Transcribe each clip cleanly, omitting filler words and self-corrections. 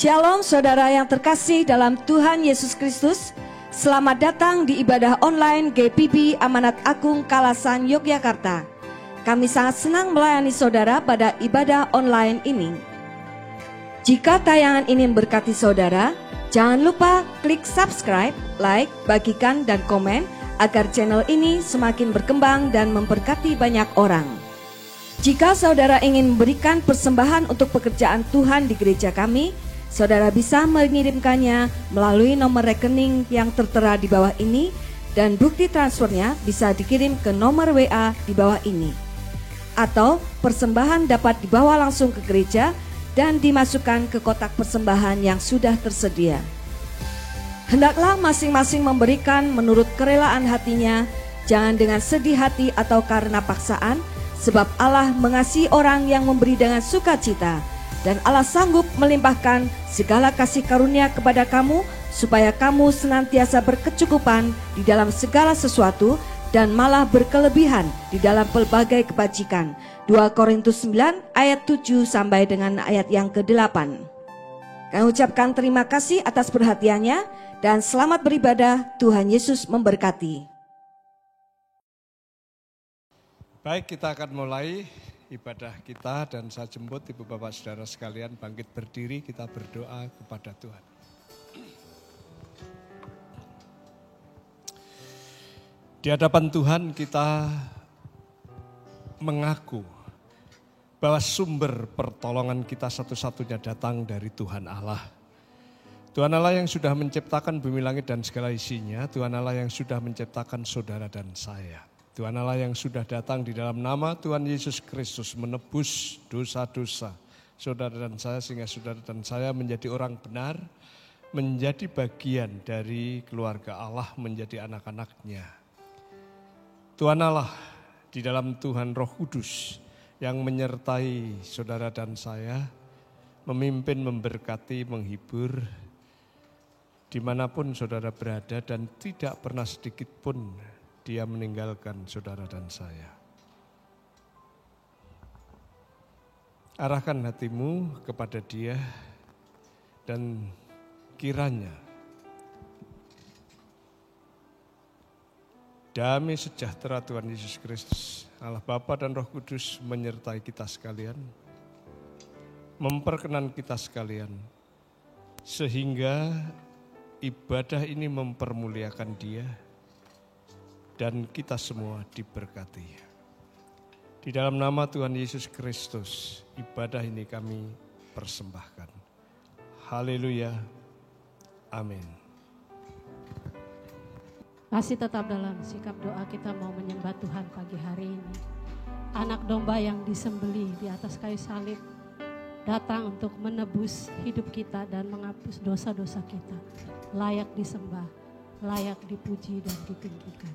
Shalom saudara yang terkasih dalam Tuhan Yesus Kristus. Selamat datang di ibadah online GPB Amanat Agung Kalasan Yogyakarta. Kami sangat senang melayani saudara pada ibadah online ini. Jika tayangan ini memberkati saudara, jangan lupa klik subscribe, like, bagikan, dan komen agar channel ini semakin berkembang dan memberkati banyak orang. Jika saudara ingin memberikan persembahan untuk pekerjaan Tuhan di gereja kami, saudara bisa mengirimkannya melalui nomor rekening yang tertera di bawah ini dan bukti transfernya bisa dikirim ke nomor WA di bawah ini. Atau persembahan dapat dibawa langsung ke gereja dan dimasukkan ke kotak persembahan yang sudah tersedia. Hendaklah masing-masing memberikan menurut kerelaan hatinya, jangan dengan sedih hati atau karena paksaan, sebab Allah mengasihi orang yang memberi dengan sukacita. Dan Allah sanggup melimpahkan segala kasih karunia kepada kamu, supaya kamu senantiasa berkecukupan di dalam segala sesuatu, dan malah berkelebihan di dalam pelbagai kebajikan. 2 Korintus 9 ayat 7 sampai dengan ayat yang ke-8. Kami ucapkan terima kasih atas perhatiannya, dan selamat beribadah. Tuhan Yesus memberkati. Baik, kita akan mulai ibadah kita dan saya jemput Ibu Bapak Saudara sekalian bangkit berdiri, kita berdoa kepada Tuhan. Di hadapan Tuhan kita mengaku bahwa sumber pertolongan kita satu-satunya datang dari Tuhan Allah. Tuhan Allah yang sudah menciptakan bumi langit dan segala isinya, Tuhan Allah yang sudah menciptakan saudara dan saya. Tuhan Allah yang sudah datang di dalam nama Tuhan Yesus Kristus menebus dosa-dosa saudara dan saya, sehingga saudara dan saya menjadi orang benar, menjadi bagian dari keluarga Allah, menjadi anak-anaknya. Tuhan Allah di dalam Tuhan Roh Kudus yang menyertai saudara dan saya, memimpin, memberkati, menghibur dimanapun saudara berada, dan tidak pernah sedikit pun Dia meninggalkan saudara dan saya. Arahkan hatimu kepada Dia dan kiranya damai sejahtera Tuhan Yesus Kristus, Allah Bapa dan Roh Kudus menyertai kita sekalian, memperkenan kita sekalian, sehingga ibadah ini mempermuliakan Dia, dan kita semua diberkati. Di dalam nama Tuhan Yesus Kristus, ibadah ini kami persembahkan. Haleluya. Amin. Masih tetap dalam sikap doa, kita mau menyembah Tuhan pagi hari ini. Anak domba yang disembelih di atas kayu salib datang untuk menebus hidup kita dan menghapus dosa-dosa kita. Layak disembah, layak dipuji dan ditinggikan.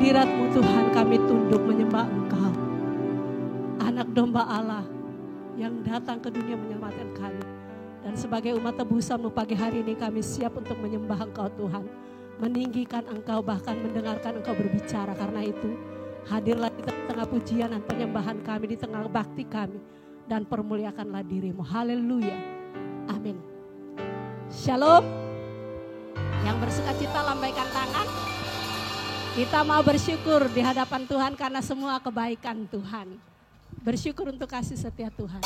hadirat-Mu Tuhan, kami tunduk menyembah Engkau. Anak domba Allah yang datang ke dunia menyelamatkan kami. Dan sebagai umat tebusan-Mu pagi hari ini kami siap untuk menyembah Engkau Tuhan. Meninggikan Engkau, bahkan mendengarkan Engkau berbicara. Karena itu hadirlah di tengah pujian dan penyembahan kami, di tengah bakti kami. Dan permuliakanlah diri-Mu. Haleluya. Amin. Shalom. Yang bersuka cita lambaikan tangan. Kita mau bersyukur di hadapan Tuhan karena semua kebaikan Tuhan. Bersyukur untuk kasih setia Tuhan.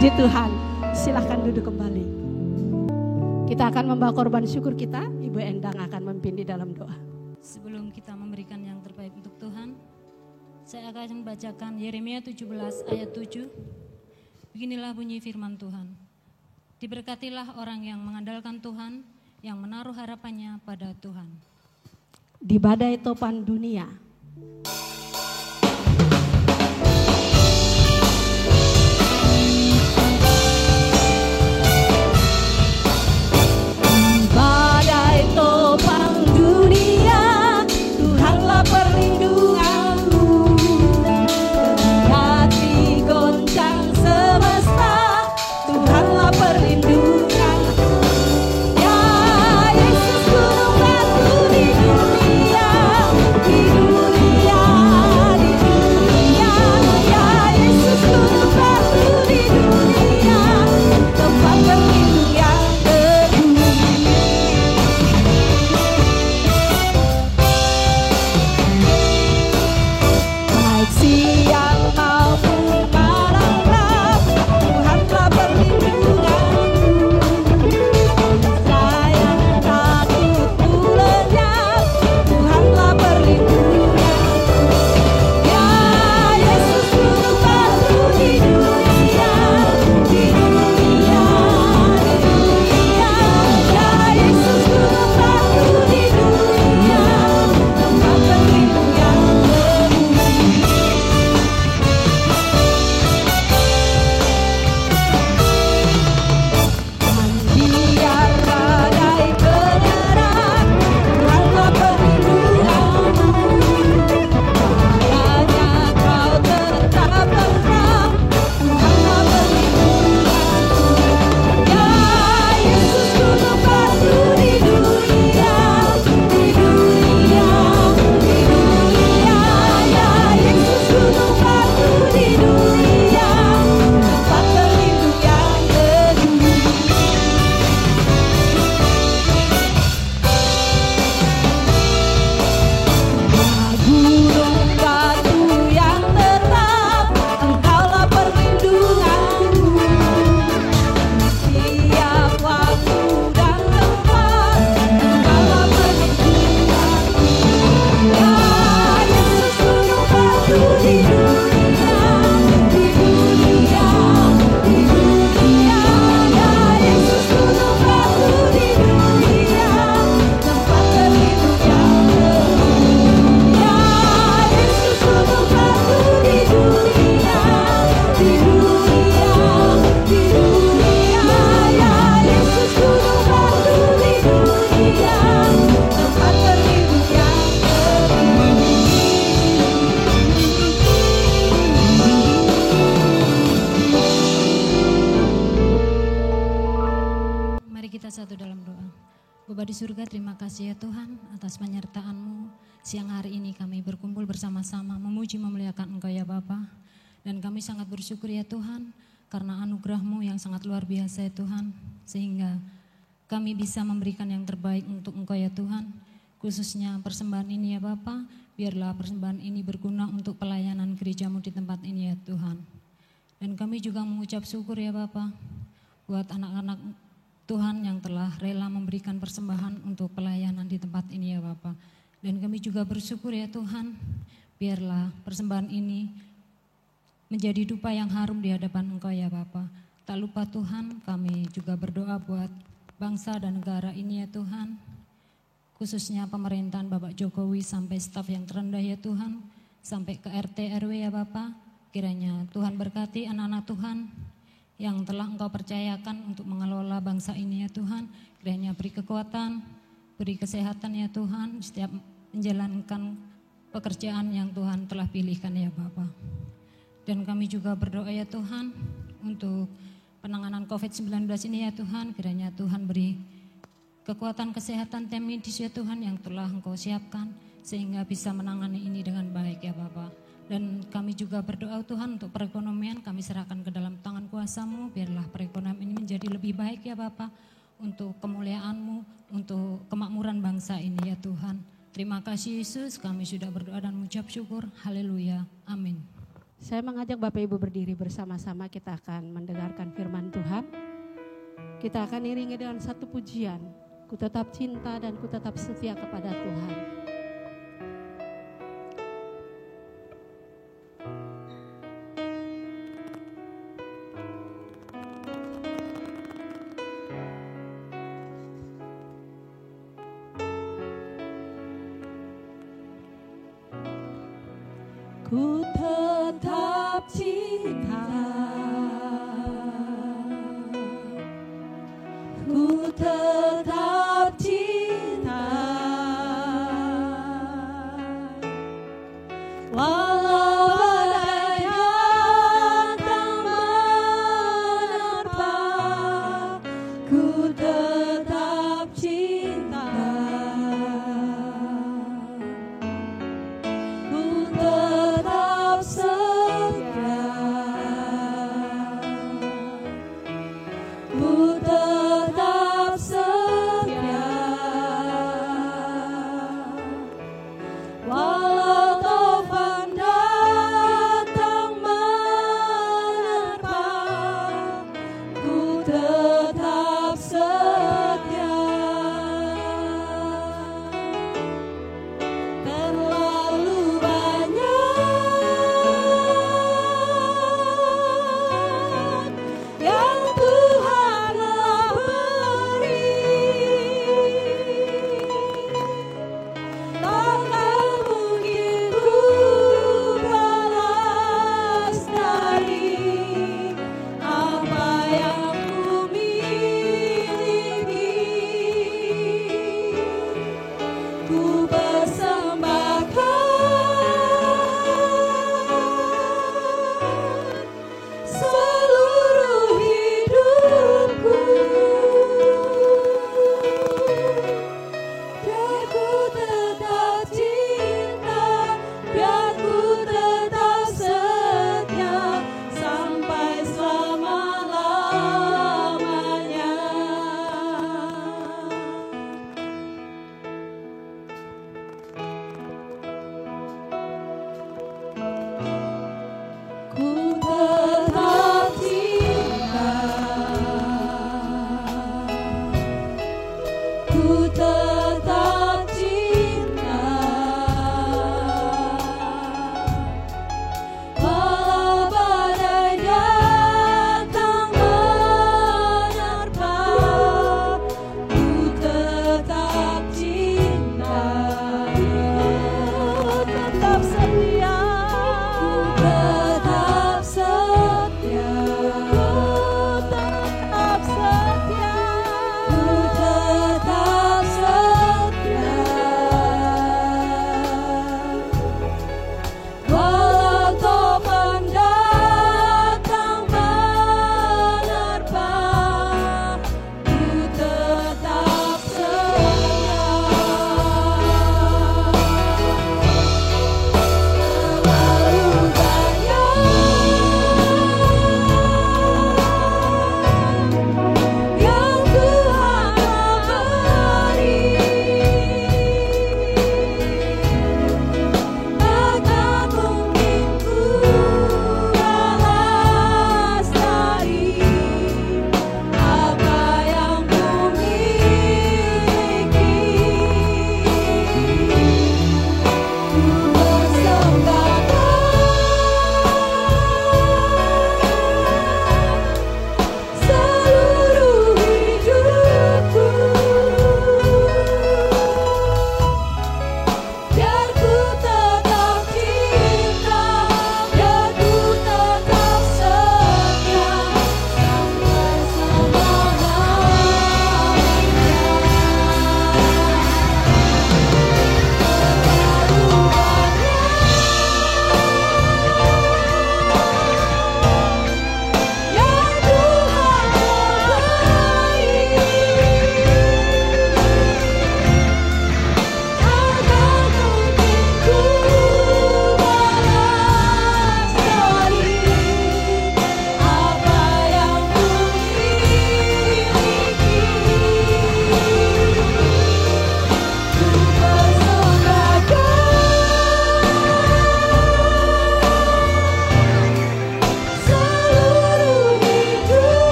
Puji Tuhan, silahkan duduk kembali. Kita akan membawa korban syukur kita, Ibu Endang akan memimpin di dalam doa. Sebelum kita memberikan yang terbaik untuk Tuhan, saya akan membacakan Yeremia 17 ayat 7. Beginilah bunyi firman Tuhan. Diberkatilah orang yang mengandalkan Tuhan, yang menaruh harapannya pada Tuhan. Di badai topan dunia, Yesus gunung batu di dunia. Bapa di surga, terima kasih ya Tuhan atas penyertaan-Mu. Siang hari ini kami berkumpul bersama-sama memuji memuliakan Engkau ya Bapa. Dan kami sangat bersyukur ya Tuhan karena anugerah-Mu yang sangat luar biasa ya Tuhan. Sehingga kami bisa memberikan yang terbaik untuk Engkau ya Tuhan. Khususnya persembahan ini ya Bapa, biarlah persembahan ini berguna untuk pelayanan gereja-Mu di tempat ini ya Tuhan. Dan kami juga mengucap syukur ya Bapa buat anak-anak Tuhan yang telah rela memberikan persembahan untuk pelayanan di tempat ini ya Bapa. Dan kami juga bersyukur ya Tuhan, biarlah persembahan ini menjadi dupa yang harum di hadapan Engkau ya Bapa. Tak lupa Tuhan, kami juga berdoa buat bangsa dan negara ini ya Tuhan. Khususnya pemerintahan Bapak Jokowi sampai staf yang terendah ya Tuhan, sampai ke RT RW ya Bapa. Kiranya Tuhan berkati anak-anak Tuhan yang telah Engkau percayakan untuk mengelola bangsa ini ya Tuhan. Kiranya beri kekuatan, beri kesehatan ya Tuhan, setiap menjalankan pekerjaan yang Tuhan telah pilihkan ya Bapa. Dan kami juga berdoa ya Tuhan untuk penanganan COVID-19 ini ya Tuhan. Kiranya Tuhan beri kekuatan kesehatan tim medis ya Tuhan yang telah Engkau siapkan sehingga bisa menangani ini dengan baik ya Bapa. Dan kami juga berdoa Tuhan untuk perekonomian, kami serahkan ke dalam tangan kuasa-Mu, biarlah perekonomian ini menjadi lebih baik ya Bapa, untuk kemuliaan-Mu, untuk kemakmuran bangsa ini ya Tuhan. Terima kasih Yesus, kami sudah berdoa dan mengucap syukur, haleluya, amin. Saya mengajak Bapak Ibu berdiri bersama-sama, kita akan mendengarkan firman Tuhan. Kita akan iringi dengan satu pujian, ku tetap cinta dan ku tetap setia kepada Tuhan. Ku tetap cinta, ku tetap cinta, walau badai datang menerpa, ku tetap cinta.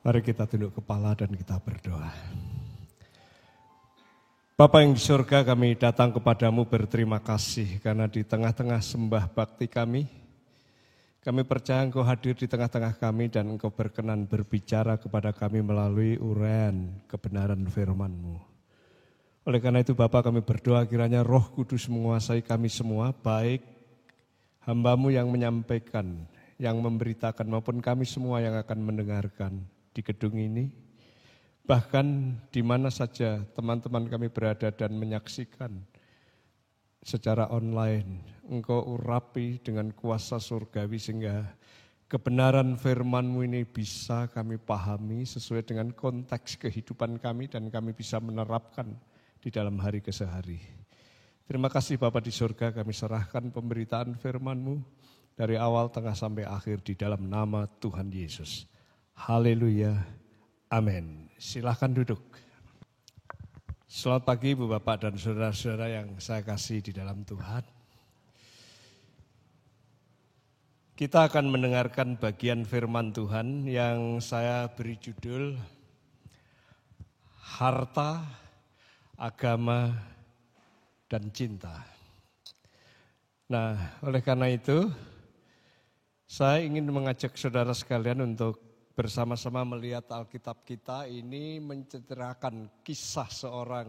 Mari kita tunduk kepala dan kita berdoa. Bapa yang di surga, kami datang kepadamu berterima kasih karena di tengah-tengah sembah bakti kami percaya Engkau hadir di tengah-tengah kami dan Engkau berkenan berbicara kepada kami melalui uraian kebenaran firman-Mu. Oleh karena itu Bapa, kami berdoa kiranya Roh Kudus menguasai kami semua, baik hamba-Mu yang menyampaikan, yang memberitakan maupun kami semua yang akan mendengarkan di gedung ini. Bahkan di mana saja teman-teman kami berada dan menyaksikan secara online, Engkau urapi dengan kuasa surgawi sehingga kebenaran firman-Mu ini bisa kami pahami sesuai dengan konteks kehidupan kami dan kami bisa menerapkan di dalam hari kesehari. Terima kasih Bapa di surga, kami serahkan pemberitaan firman-Mu dari awal, tengah, sampai akhir di dalam nama Tuhan Yesus. Haleluya, amin. Silahkan duduk. Selamat pagi Ibu Bapak dan saudara-saudara yang saya kasih di dalam Tuhan. Kita akan mendengarkan bagian firman Tuhan yang saya beri judul Harta, Agama, dan Cinta. Nah, oleh karena itu, saya ingin mengajak saudara sekalian untuk bersama-sama melihat Alkitab kita ini menceritakan kisah seorang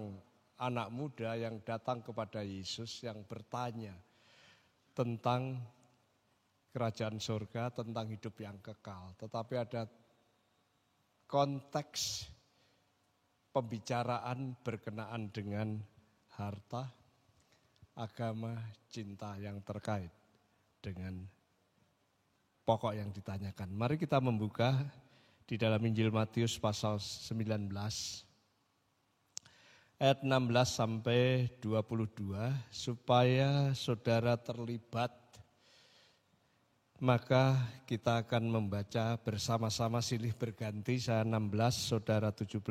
anak muda yang datang kepada Yesus yang bertanya tentang kerajaan surga, tentang hidup yang kekal. Tetapi ada konteks pembicaraan berkenaan dengan harta, agama, cinta yang terkait dengan pokok yang ditanyakan. Mari kita membuka di dalam Injil Matius pasal 19 ayat 16 sampai 22 supaya saudara terlibat. Maka kita akan membaca bersama-sama silih berganti, saya 16, saudara 17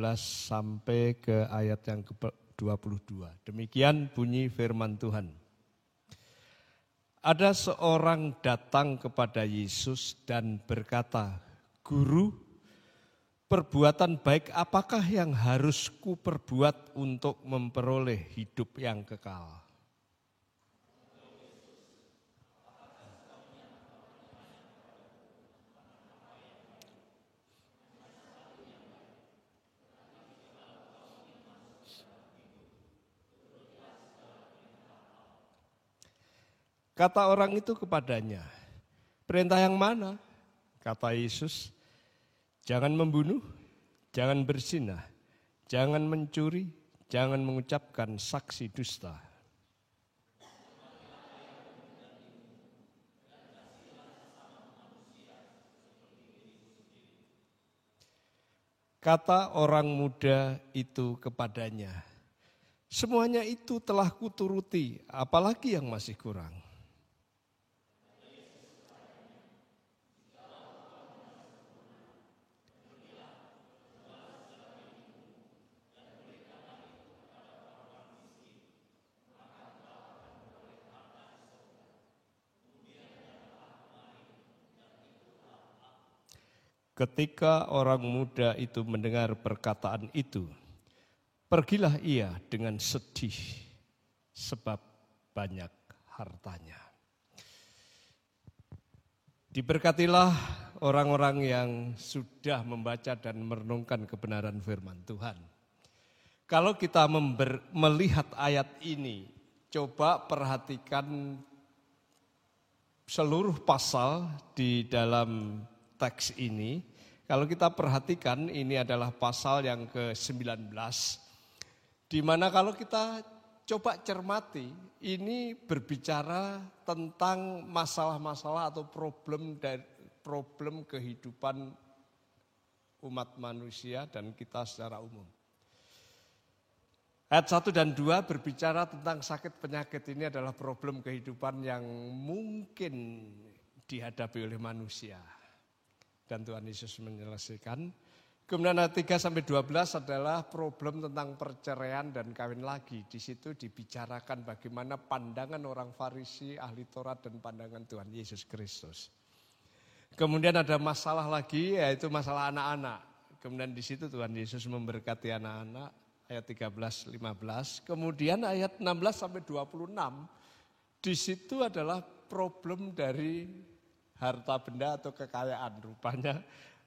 sampai ke ayat yang ke-22. Demikian bunyi firman Tuhan. Ada seorang datang kepada Yesus dan berkata, Guru, perbuatan baik apakah yang harus kuperbuat untuk memperoleh hidup yang kekal? Kata orang itu kepadanya, perintah yang mana? Kata Yesus, jangan membunuh, jangan berzina, jangan mencuri, jangan mengucapkan saksi dusta. Kata orang muda itu kepadanya, semuanya itu telah kuturuti, apalagi yang masih kurang? Ketika orang muda itu mendengar perkataan itu, pergilah ia dengan sedih sebab banyak hartanya. Diberkatilah orang-orang yang sudah membaca dan merenungkan kebenaran firman Tuhan. Kalau kita melihat ayat ini, coba perhatikan seluruh pasal di dalam teks ini. Kalau kita perhatikan, ini adalah pasal yang ke-19, di mana kalau kita coba cermati, ini berbicara tentang masalah-masalah atau problem kehidupan umat manusia dan kita secara umum. Ayat 1 dan 2 berbicara tentang sakit penyakit. Ini adalah problem kehidupan yang mungkin dihadapi oleh manusia. Dan Tuhan Yesus menyelesaikan. Kemudian ayat 3-12 adalah problem tentang perceraian dan kawin lagi. Di situ dibicarakan bagaimana pandangan orang Farisi, ahli Taurat dan pandangan Tuhan Yesus Kristus. Kemudian ada masalah lagi, yaitu masalah anak-anak. Kemudian di situ Tuhan Yesus memberkati anak-anak, ayat 13-15. Kemudian ayat 16-26, di situ adalah problem dari harta benda atau kekayaan. Rupanya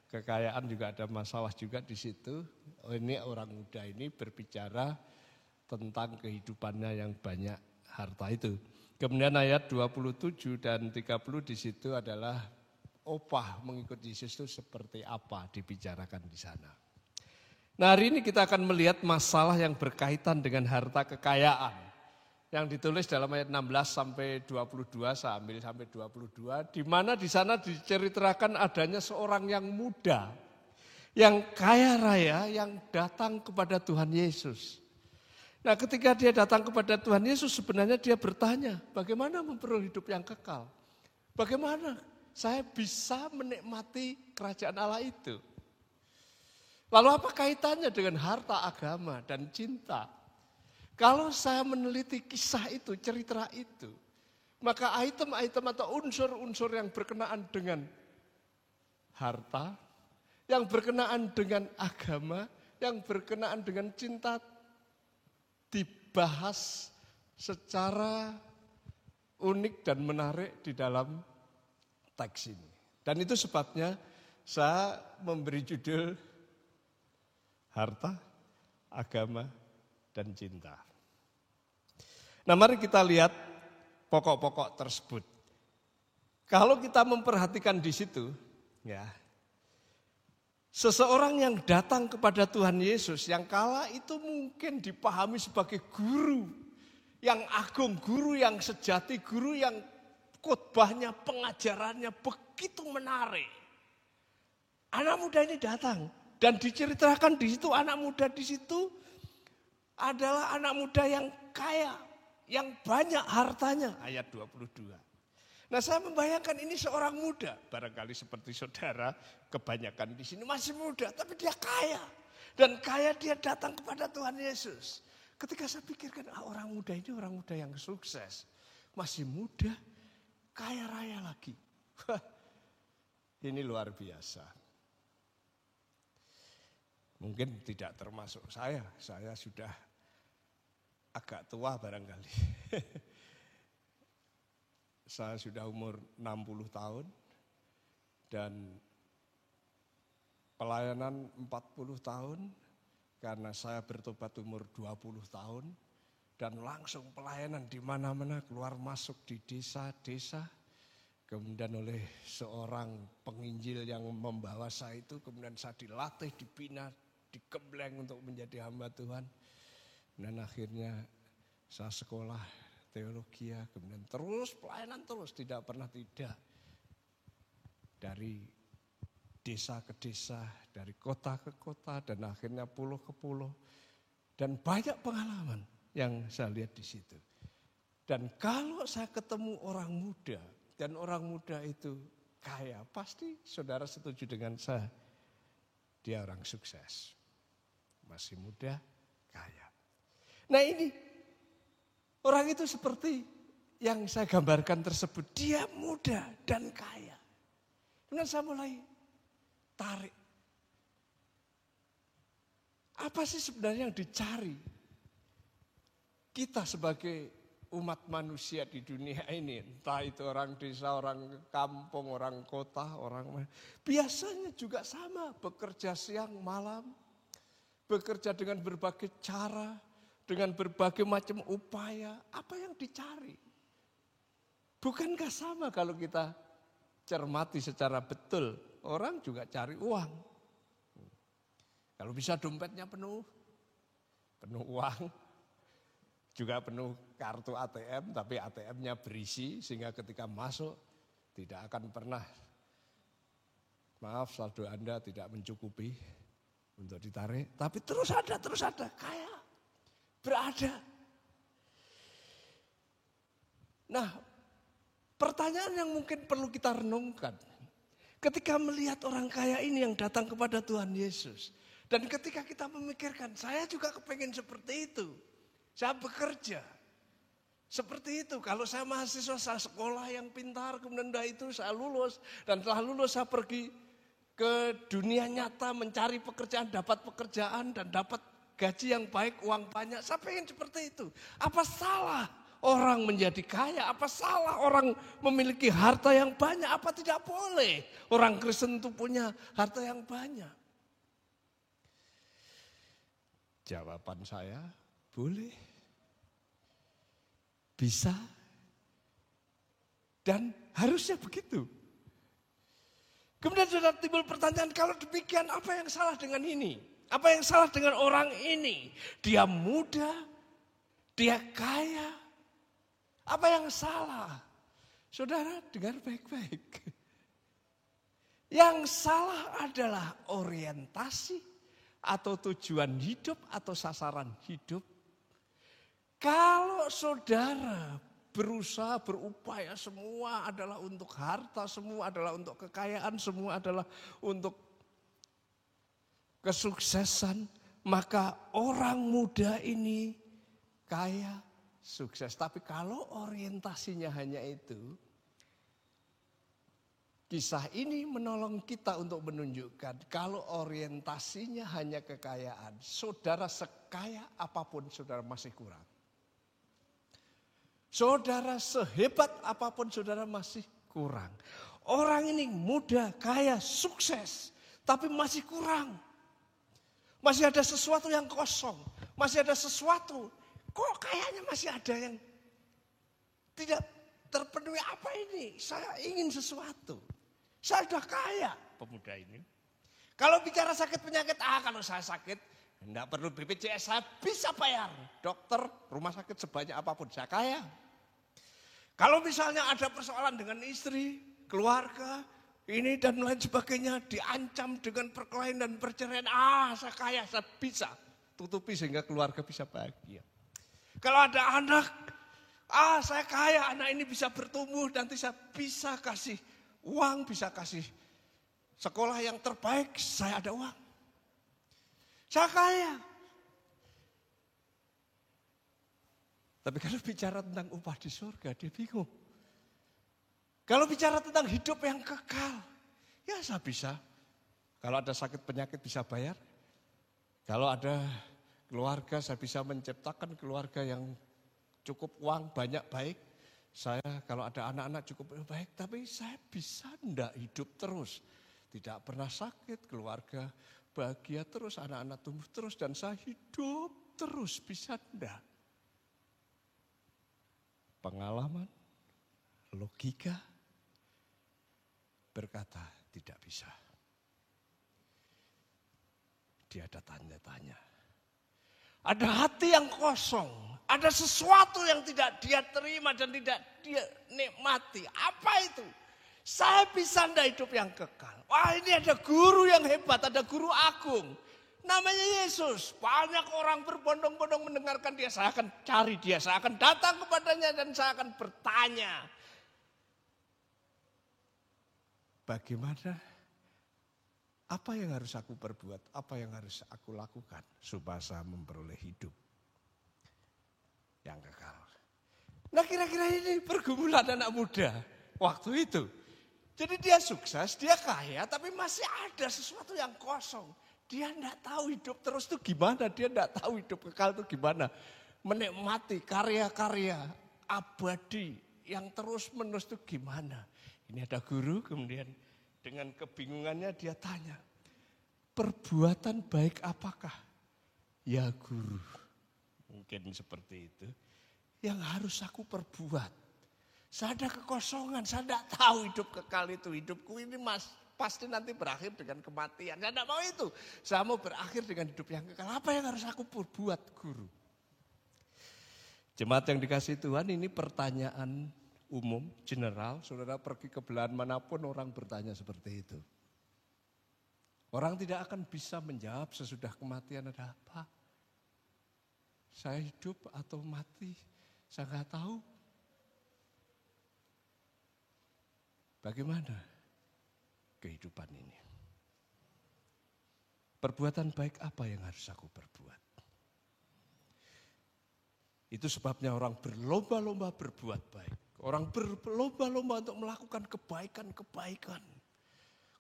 kekayaan juga ada masalah juga di situ. Ini orang muda ini berbicara tentang kehidupannya yang banyak harta itu. Kemudian ayat 27 dan 30 di situ adalah upah mengikut Yesus itu seperti apa dibicarakan di sana. Nah, hari ini kita akan melihat masalah yang berkaitan dengan harta kekayaan. Yang ditulis dalam ayat 16-22, saya ambil sampai 22, di mana di sana diceritakan adanya seorang yang muda, yang kaya raya, yang datang kepada Tuhan Yesus. Nah, ketika dia datang kepada Tuhan Yesus, sebenarnya dia bertanya, bagaimana memperoleh hidup yang kekal? Bagaimana saya bisa menikmati kerajaan Allah itu? Lalu apa kaitannya dengan harta, agama, dan cinta? Kalau saya meneliti kisah itu, cerita itu, maka item-item atau unsur-unsur yang berkenaan dengan harta, yang berkenaan dengan agama, yang berkenaan dengan cinta, dibahas secara unik dan menarik di dalam teks ini. Dan itu sebabnya saya memberi judul harta, agama, dan cinta. Nah, mari kita lihat pokok-pokok tersebut. Kalau kita memperhatikan di situ, ya, seseorang yang datang kepada Tuhan Yesus, yang kala itu mungkin dipahami sebagai guru yang agung, guru yang sejati, guru yang khotbahnya, pengajarannya begitu menarik. Anak muda ini datang dan diceritakan di situ, anak muda di situ adalah anak muda yang kaya, yang banyak hartanya, ayat 22. Nah, saya membayangkan ini seorang muda, barangkali seperti saudara, kebanyakan di sini masih muda, tapi dia kaya. Dan kaya dia datang kepada Tuhan Yesus. Ketika saya pikirkan, orang muda ini orang muda yang sukses. Masih muda, kaya raya lagi. Ini luar biasa. Mungkin tidak termasuk saya sudah agak tua barangkali. Saya sudah umur 60 tahun dan pelayanan 40 tahun karena saya bertobat umur 20 tahun dan langsung pelayanan di mana-mana, keluar masuk di desa-desa. Kemudian oleh seorang penginjil yang membawa saya itu, kemudian saya dilatih, dibina, digembleng untuk menjadi hamba Tuhan. Dan akhirnya saya sekolah teologi, kemudian terus pelayanan terus, tidak pernah tidak. Dari desa ke desa, dari kota ke kota, dan akhirnya pulau ke pulau. Dan banyak pengalaman yang saya lihat di situ. Dan kalau saya ketemu orang muda, dan orang muda itu kaya, pasti saudara setuju dengan saya. Dia orang sukses. Masih muda, kaya. Nah, ini orang itu seperti yang saya gambarkan tersebut. Dia muda dan kaya. Kemudian saya mulai tarik. Apa sih sebenarnya yang dicari kita sebagai umat manusia di dunia ini? Entah itu orang desa, orang kampung, orang kota, orang biasanya juga sama. Bekerja siang malam. Bekerja dengan berbagai cara. Dengan berbagai macam upaya, apa yang dicari? Bukankah sama kalau kita cermati secara betul, orang juga cari uang. Kalau bisa dompetnya penuh uang, juga penuh kartu ATM, tapi ATM-nya berisi sehingga ketika masuk tidak akan pernah, maaf saldo Anda tidak mencukupi untuk ditarik, tapi terus ada, kaya. Berada. Nah, pertanyaan yang mungkin perlu kita renungkan. Ketika melihat orang kaya ini yang datang kepada Tuhan Yesus. Dan ketika kita memikirkan, saya juga kepengen seperti itu. Saya bekerja. Seperti itu, kalau saya mahasiswa, saya sekolah yang pintar, kemudian itu saya lulus. Dan setelah lulus saya pergi ke dunia nyata mencari pekerjaan, dapat pekerjaan dan dapat gaji yang baik, uang banyak. Saya pengen seperti itu. Apa salah orang menjadi kaya? Apa salah orang memiliki harta yang banyak? Apa tidak boleh orang Kristen itu punya harta yang banyak? Jawaban saya, boleh. Bisa. Dan harusnya begitu. Kemudian sudah timbul pertanyaan, kalau demikian apa yang salah dengan ini? Apa yang salah dengan orang ini? Dia muda, dia kaya. Apa yang salah? Saudara dengar baik-baik. Yang salah adalah orientasi atau tujuan hidup atau sasaran hidup. Kalau saudara berusaha, berupaya, semua adalah untuk harta, semua adalah untuk kekayaan, semua adalah untuk kesuksesan, maka orang muda ini kaya, sukses. Tapi kalau orientasinya hanya itu, kisah ini menolong kita untuk menunjukkan kalau orientasinya hanya kekayaan, saudara sekaya apapun saudara masih kurang. Saudara sehebat apapun saudara masih kurang. Orang ini muda, kaya, sukses, tapi masih kurang. Masih ada sesuatu yang kosong, masih ada sesuatu. Kok kayaknya masih ada yang tidak terpenuhi? Apa ini? Saya ingin sesuatu. Saya sudah kaya, pemuda ini. Kalau bicara sakit penyakit, kalau saya sakit, enggak perlu BPJS, saya bisa bayar. Dokter, rumah sakit sebanyak apapun, saya kaya. Kalau misalnya ada persoalan dengan istri, keluarga, ini dan lain sebagainya, diancam dengan perkelahian dan perceraian, saya kaya, saya bisa tutupi sehingga keluarga bisa bahagia. Kalau ada anak, saya kaya, anak ini bisa bertumbuh, nanti saya bisa kasih uang, bisa kasih sekolah yang terbaik, saya ada uang. Saya kaya. Tapi kalau bicara tentang upah di surga, dia bingung. Kalau bicara tentang hidup yang kekal, ya saya bisa. Kalau ada sakit penyakit bisa bayar. Kalau ada keluarga, saya bisa menciptakan keluarga yang cukup uang, banyak, baik. Saya kalau ada anak-anak cukup baik, tapi saya bisa enggak hidup terus. Tidak pernah sakit, keluarga bahagia terus, anak-anak tumbuh terus, dan saya hidup terus, bisa enggak? Pengalaman, logika berkata tidak bisa. Dia ada tanya-tanya. Ada hati yang kosong, ada sesuatu yang tidak dia terima dan tidak dia nikmati. Apa itu? Saya bisa enggak hidup yang kekal? Wah, ini ada guru yang hebat, ada guru agung. Namanya Yesus. Banyak orang berbondong-bondong mendengarkan dia. Saya akan cari dia, saya akan datang kepadanya dan saya akan bertanya. Bagaimana? Apa yang harus aku perbuat? Apa yang harus aku lakukan supaya saya memperoleh hidup yang kekal? Nah, kira-kira ini pergumulan anak muda waktu itu. Jadi dia sukses, dia kaya, tapi masih ada sesuatu yang kosong. Dia enggak tahu hidup terus itu gimana, dia enggak tahu hidup kekal itu gimana. Menikmati karya-karya abadi yang terus menerus itu gimana. Ini ada guru, kemudian dengan kebingungannya dia tanya, perbuatan baik apakah? Ya guru, mungkin seperti itu. Yang harus aku perbuat. Saya ada kekosongan, saya enggak tahu hidup kekal itu. Hidupku ini pasti nanti berakhir dengan kematian. Saya tidak mau itu. Saya mau berakhir dengan hidup yang kekal. Apa yang harus aku perbuat, guru? Jemaat yang dikasihi Tuhan, ini pertanyaan umum, general. Saudara pergi ke belahan manapun orang bertanya seperti itu. Orang tidak akan bisa menjawab sesudah kematian ada apa. Saya hidup atau mati, saya nggak tahu. Bagaimana kehidupan ini? Perbuatan baik apa yang harus aku perbuat? Itu sebabnya orang berlomba-lomba berbuat baik. Orang berlomba-lomba untuk melakukan kebaikan-kebaikan.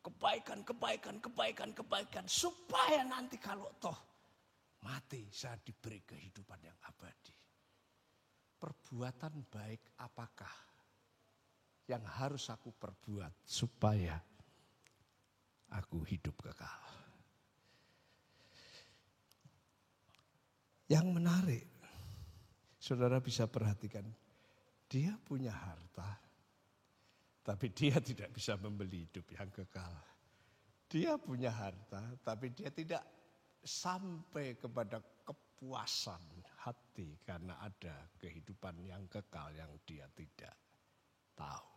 Kebaikan. Supaya nanti kalau toh mati saya diberi kehidupan yang abadi. Perbuatan baik apakah yang harus aku perbuat supaya aku hidup kekal? Yang menarik, saudara bisa perhatikan, dia punya harta, tapi dia tidak bisa membeli hidup yang kekal. Dia punya harta, tapi dia tidak sampai kepada kepuasan hati karena ada kehidupan yang kekal yang dia tidak tahu.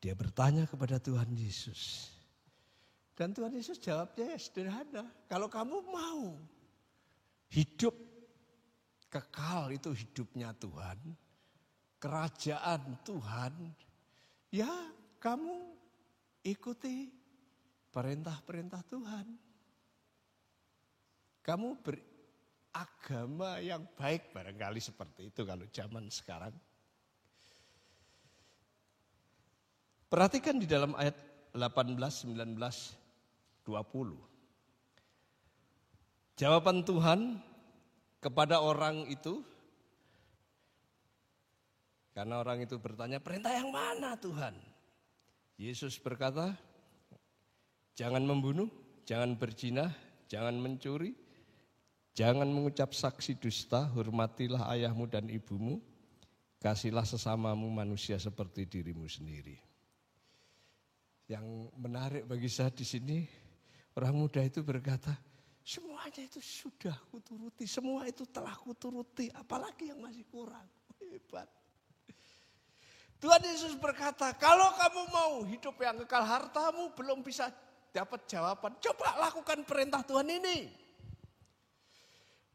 Dia bertanya kepada Tuhan Yesus. Dan Tuhan Yesus jawabnya sederhana. Kalau kamu mau hidup kekal, itu hidupnya Tuhan, kerajaan Tuhan, ya kamu ikuti perintah-perintah Tuhan. Kamu beragama yang baik, barangkali seperti itu kalau zaman sekarang. Perhatikan di dalam ayat 18, 19, 20. Jawaban Tuhan kepada orang itu, karena orang itu bertanya, perintah yang mana Tuhan? Yesus berkata, jangan membunuh, jangan berzina, jangan mencuri, jangan mengucap saksi dusta, hormatilah ayahmu dan ibumu, kasihlah sesamamu manusia seperti dirimu sendiri. Yang menarik bagi saya di sini, orang muda itu berkata, semuanya itu sudah kuturuti, semua itu telah kuturuti, apalagi yang masih kurang. Hebat. Tuhan Yesus berkata, kalau kamu mau hidup yang kekal, hartamu belum bisa dapat jawaban, coba lakukan perintah Tuhan ini.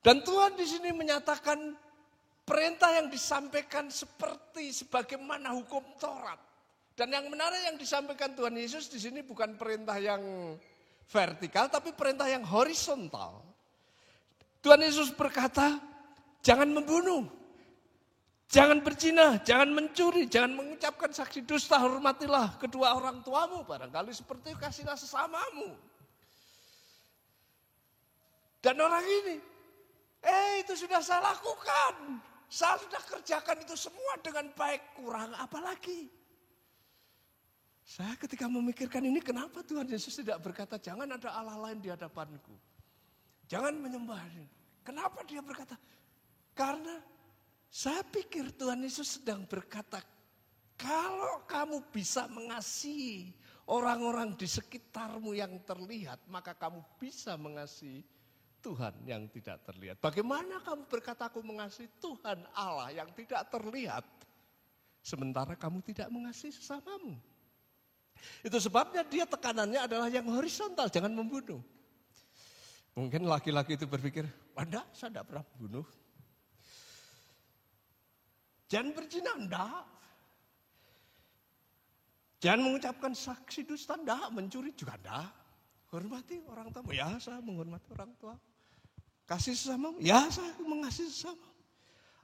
Dan Tuhan di sini menyatakan perintah yang disampaikan seperti sebagaimana hukum Taurat. Dan yang menarik yang disampaikan Tuhan Yesus di sini bukan perintah yang vertikal, tapi perintah yang horizontal. Tuhan Yesus berkata, jangan membunuh, jangan berzina, jangan mencuri, jangan mengucapkan saksi dusta, hormatilah kedua orang tuamu, barangkali seperti itu, kasihlah sesamamu. Dan orang ini, itu sudah saya lakukan, saya sudah kerjakan itu semua dengan baik, kurang apa lagi? Saya ketika memikirkan ini, kenapa Tuhan Yesus tidak berkata, jangan ada Allah lain di hadapanku. Jangan menyembah. Kenapa dia berkata? Karena saya pikir Tuhan Yesus sedang berkata, kalau kamu bisa mengasihi orang-orang di sekitarmu yang terlihat, maka kamu bisa mengasihi Tuhan yang tidak terlihat. Bagaimana kamu berkata aku mengasihi Tuhan Allah yang tidak terlihat, sementara kamu tidak mengasihi sesamamu? Itu sebabnya dia tekanannya adalah yang horizontal, jangan membunuh. Mungkin laki-laki itu berpikir, enggak, saya tidak pernah membunuh. Jangan berzina, enggak. Jangan mengucapkan saksi dusta, enggak. Mencuri juga enggak. Hormati orang tua, ya saya menghormati orang tua. Kasih sesamamu, ya saya mengasihi sesama.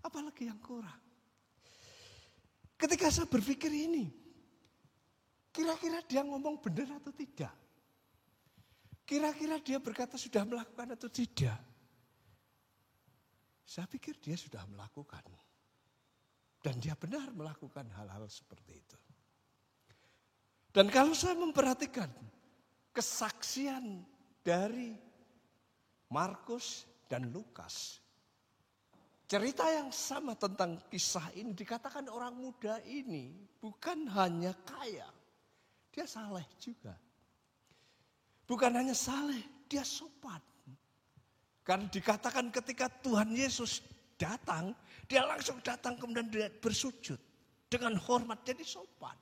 Apalagi yang kurang. Ketika saya berpikir ini, kira-kira dia ngomong benar atau tidak? Kira-kira dia berkata sudah melakukan atau tidak? Saya pikir dia sudah melakukan. Dan dia benar melakukan hal-hal seperti itu. Dan kalau saya memperhatikan kesaksian dari Markus dan Lukas, cerita yang sama tentang kisah ini, dikatakan orang muda ini bukan hanya kaya, dia saleh juga. Bukan hanya saleh, dia sopan. Karena dikatakan ketika Tuhan Yesus datang, dia langsung datang kemudian dia bersujud dengan hormat, jadi sopan.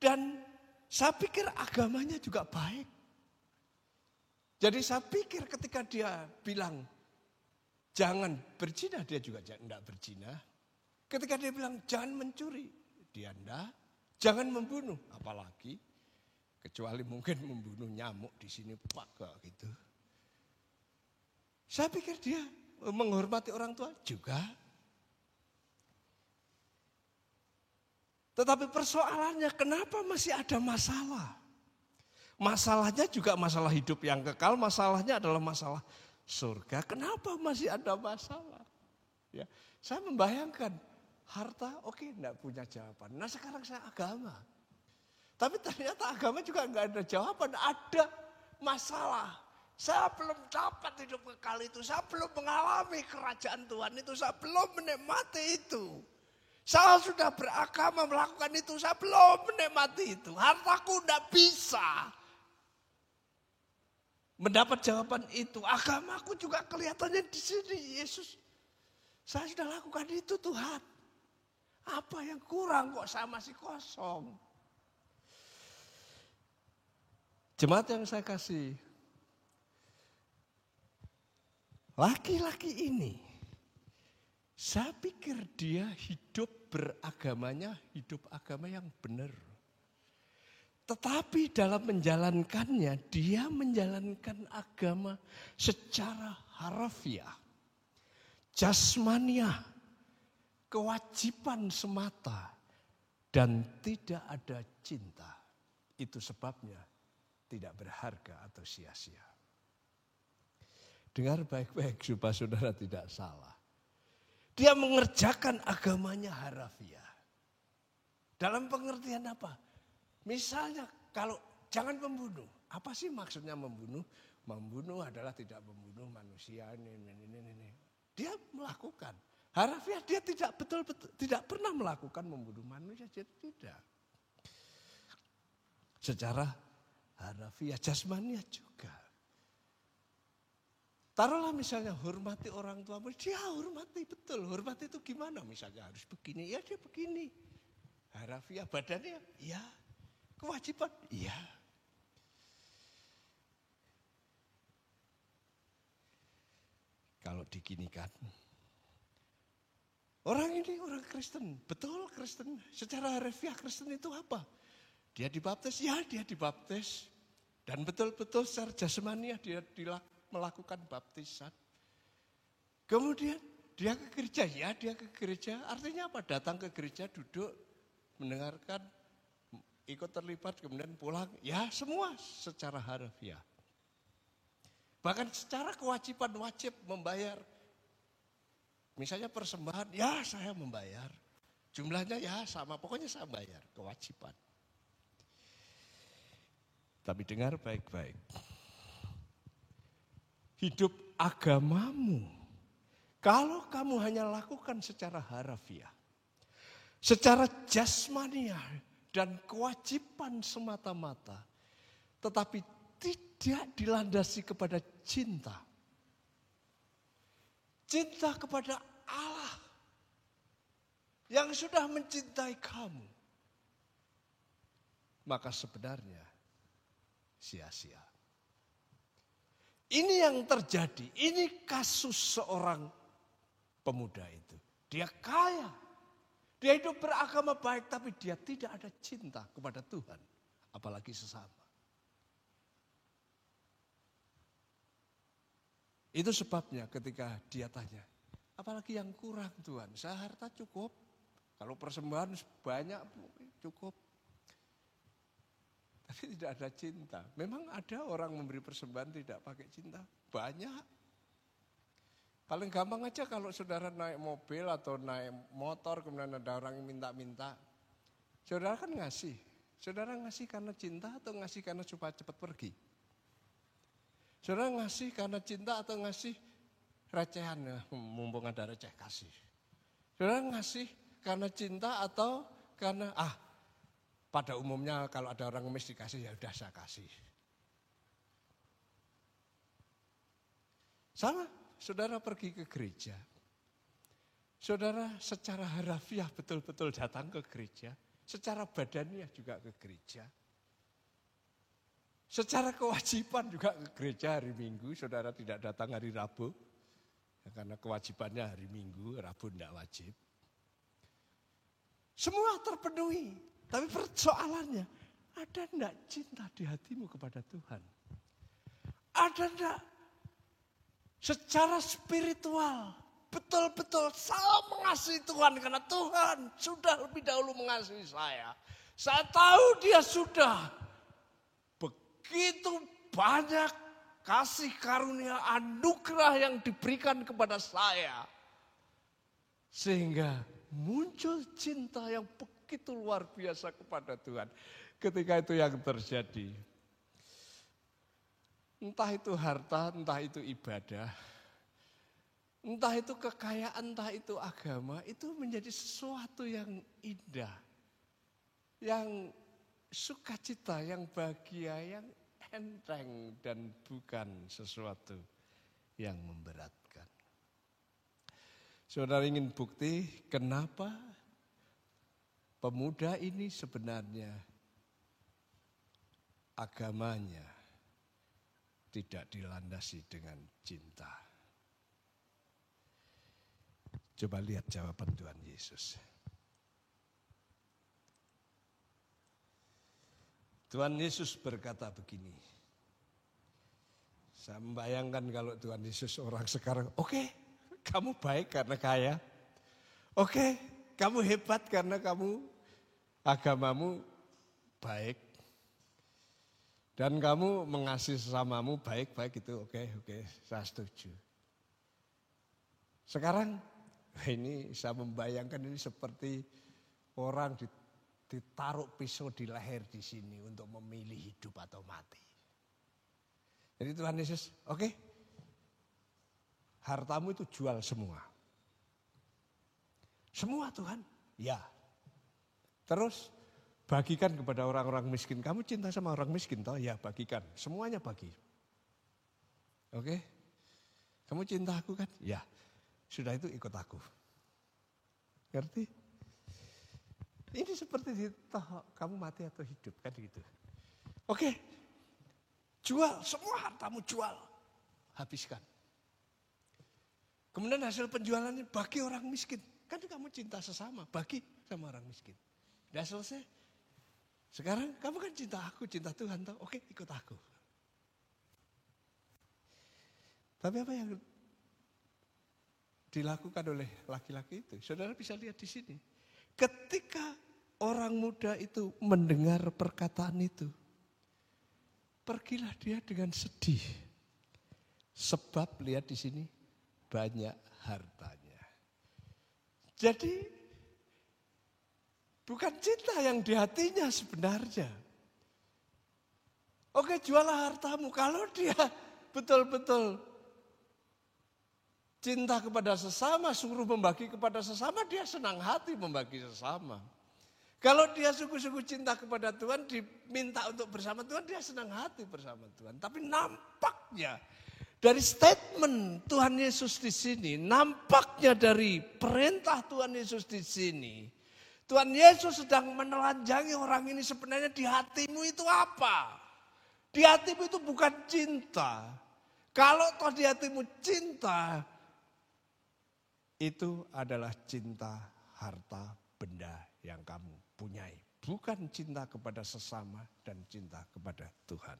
Dan saya pikir agamanya juga baik. Jadi saya pikir ketika dia bilang jangan berzina, dia juga tidak berzina. Ketika dia bilang jangan mencuri, dia tidak. Jangan membunuh, apalagi kecuali mungkin membunuh nyamuk di sini pak gitu. Saya pikir dia menghormati orang tua juga. Tetapi persoalannya kenapa masih ada masalah? Masalahnya juga masalah hidup yang kekal, masalahnya adalah masalah surga. Kenapa masih ada masalah? Ya, saya membayangkan harta, oke, enggak punya jawaban. Nah sekarang saya agama. Tapi ternyata agama juga enggak ada jawaban, ada masalah. Saya belum dapat hidup kekal itu, saya belum mengalami kerajaan Tuhan itu, saya belum menikmati itu. Saya sudah beragama melakukan itu, saya belum menikmati itu. Hartaku enggak bisa mendapat jawaban itu. Agamaku juga kelihatannya di sini, Yesus. Saya sudah lakukan itu Tuhan. Apa yang kurang kok saya masih kosong? Jemaat yang saya kasih, laki-laki ini, saya pikir dia hidup beragamanya, hidup agama yang benar. Tetapi dalam menjalankannya, dia menjalankan agama secara harafiah, jasmaniah, kewajiban semata, dan tidak ada cinta. Itu sebabnya tidak berharga atau sia-sia. Dengar baik-baik supaya saudara tidak salah. Dia mengerjakan agamanya harafiah. Dalam pengertian apa? Misalnya kalau jangan membunuh. Apa sih maksudnya membunuh? Membunuh adalah tidak membunuh manusia. Ini. Dia melakukan. Harafiah dia tidak betul-betul tidak pernah melakukan membunuh manusia. Jadi tidak. Secara harafiah jasmaniah juga. Taruhlah misalnya hormati orang tua, dia hormati betul. Hormati itu gimana? Misalnya harus begini, ya dia begini. Harafiah badannya, ya. Kewajiban, iya. Kalau diginikan, orang ini orang Kristen, betul Kristen. Secara harafiah Kristen itu apa? Dia dibaptis, ya dia dibaptis. Dan betul-betul secara jasmaniah dia melakukan baptisan. Kemudian dia ke gereja, ya dia ke gereja. Artinya apa? Datang ke gereja, duduk, mendengarkan, ikut terlibat, kemudian pulang. Ya semua secara harafiah. Bahkan secara kewajiban wajib membayar. Misalnya persembahan, ya saya membayar. Jumlahnya ya sama, pokoknya saya bayar, kewajiban. Tapi dengar baik-baik. Hidup agamamu, kalau kamu hanya lakukan secara harafiah, secara jasmaniah dan kewajiban semata-mata, tetapi tidak dilandasi kepada cinta. Cinta kepada Allah yang sudah mencintai kamu. Maka sebenarnya sia-sia. Ini yang terjadi, ini kasus seorang pemuda itu. Dia kaya, dia hidup beragama baik tapi dia tidak ada cinta kepada Tuhan, apalagi sesama. Itu sebabnya ketika dia tanya, apalagi yang kurang Tuhan, saya harta cukup, kalau persembahan banyak cukup. Tapi tidak ada cinta. Memang ada orang memberi persembahan tidak pakai cinta, banyak. Paling gampang aja kalau saudara naik mobil atau naik motor kemudian ada orang yang minta-minta. Saudara kan ngasih. Saudara ngasih karena cinta atau ngasih karena supaya cepat pergi? Saudara ngasih karena cinta atau ngasih recehan, mumpung ada receh kasih. Saudara ngasih karena cinta atau karena pada umumnya kalau ada orang ngemis dikasih ya udah saya kasih. Sama, saudara pergi ke gereja. Saudara secara harafiah betul-betul datang ke gereja. Secara badaniah juga ke gereja. Secara kewajiban juga ke gereja hari Minggu. Saudara tidak datang hari Rabu. Ya, karena kewajibannya hari Minggu, Rabu tidak wajib. Semua terpenuhi. Tapi persoalannya, ada enggak cinta di hatimu kepada Tuhan? Ada enggak secara spiritual betul-betul saya mengasihi Tuhan karena Tuhan sudah lebih dahulu mengasihi saya. Saya tahu dia sudah begitu banyak kasih karunia anugerah yang diberikan kepada saya. Sehingga muncul cinta yang begitu luar biasa kepada Tuhan. Ketika itu yang terjadi. Entah itu harta, entah itu ibadah. Entah itu kekayaan, entah itu agama, itu menjadi sesuatu yang indah. Yang sukacita, yang bahagia, yang enteng dan bukan sesuatu yang memberatkan. Saudara ingin bukti kenapa pemuda ini sebenarnya agamanya tidak dilandasi dengan cinta. Coba lihat jawaban Tuhan Yesus. Tuhan Yesus berkata begini. Saya membayangkan kalau Tuhan Yesus orang sekarang, oke, kamu baik karena kaya. Oke, kamu hebat karena kamu agamamu baik. Dan kamu mengasihi sesamamu baik-baik itu oke, saya setuju. Sekarang ini saya membayangkan ini seperti orang ditaruh pisau di leher di sini untuk memilih hidup atau mati. Jadi Tuhan Yesus, oke, hartamu itu jual semua. Semua Tuhan, ya. Terus bagikan kepada orang-orang miskin. Kamu cinta sama orang miskin toh? Ya bagikan, semuanya bagi. Oke, kamu cinta aku kan? Ya. Sudah itu ikut aku. Ngerti? Ini seperti kamu mati atau hidup kan gitu. Oke. Jual, semua hartamu jual. Habiskan. Kemudian hasil penjualannya bagi orang miskin. Kan kamu cinta sesama, bagi sama orang miskin. Udah selesai. Sekarang kamu kan cinta aku, cinta Tuhan. Oke, ikut aku. Tapi apa yang dilakukan oleh laki-laki itu? Saudara bisa lihat di sini. Ketika orang muda itu mendengar perkataan itu, pergilah dia dengan sedih. Sebab lihat di sini banyak hartanya. Jadi bukan cinta yang di hatinya sebenarnya. Oke, jualah hartamu. Kalau dia betul-betul cinta kepada sesama, suruh membagi kepada sesama, dia senang hati membagi sesama. Kalau dia sungguh-sungguh cinta kepada Tuhan, diminta untuk bersama Tuhan, dia senang hati bersama Tuhan. Tapi nampaknya dari statement Tuhan Yesus di sini, nampaknya dari perintah Tuhan Yesus di sini, Tuhan Yesus sedang menelanjangi orang ini sebenarnya di hatimu itu apa? Di hatimu itu bukan cinta. Kalau toh di hatimu cinta, itu adalah cinta harta benda yang kamu punyai. Bukan cinta kepada sesama dan cinta kepada Tuhan.